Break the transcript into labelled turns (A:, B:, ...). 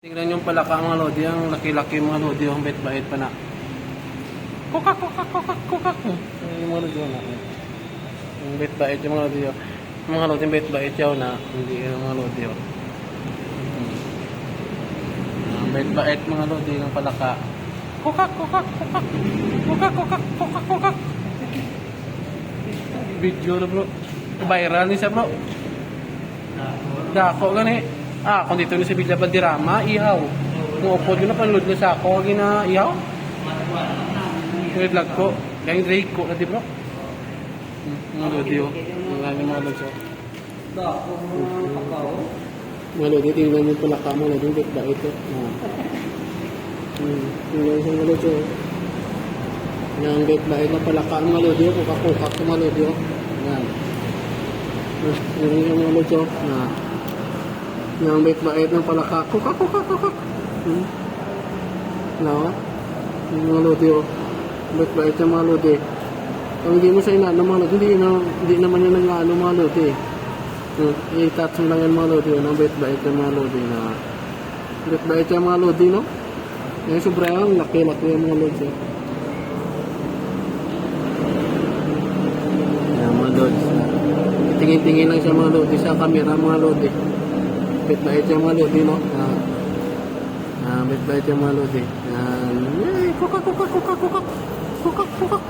A: Tingnan yung palaka mga lodi, ang laki-laki mga lodi, ang bait-bait pa na. Kukak, kukak, kukak, kukak. Yung mga lodi, wala. Yung bait-bait yung mga lodi. Yung mga lodi, bait-bait yaw na. Hindi yung mga lodi. Ang bait-bait mga lodi, ng palaka. Kukak, kukak, kukak. Kukak, kukak, kukak, kukak. Video na bro. Viral ni siya bro. Dako gani. Kung dito na sa Villa Valderrama, ihaw. Kung upod ko na, panload na sa ako, na ihaw. Yung vlog ko. Kaya yung Drake ko na di bro. Mga lodi o. Mga lodi o. Mga lodi, tingnan yung palaka mo. Lodi, yung ba ito. Tingnan yung mga lodi o. Yung bait-bait na palaka ang mga lodi o. Kukak-kukak ang mga lodi o. Yan. Yung mga lodi o. Yung bait-bait ng palaka. Kukak, kukak, kukak. No? Yung mga lodi o. Bait-bait yung mga lodi. Kung hindi mo sa inaano mga lodi, hindi naman yun nang-ano mga lodi. I-touch mo lang yung mga lodi. Yung bait-bait yung mga lodi na. Bait-bait yung mga lodi, no? Yung sobrang laki-laki yung mga lodi. Yan mga lodi. Tingin-tingin lang siya mga lodi sa camera mga lodi. Bait-bait yung mga lodi, no? Bait-bait yung mga lodi. Kukak, kukak, kukak, kukak. Kukak, kukak.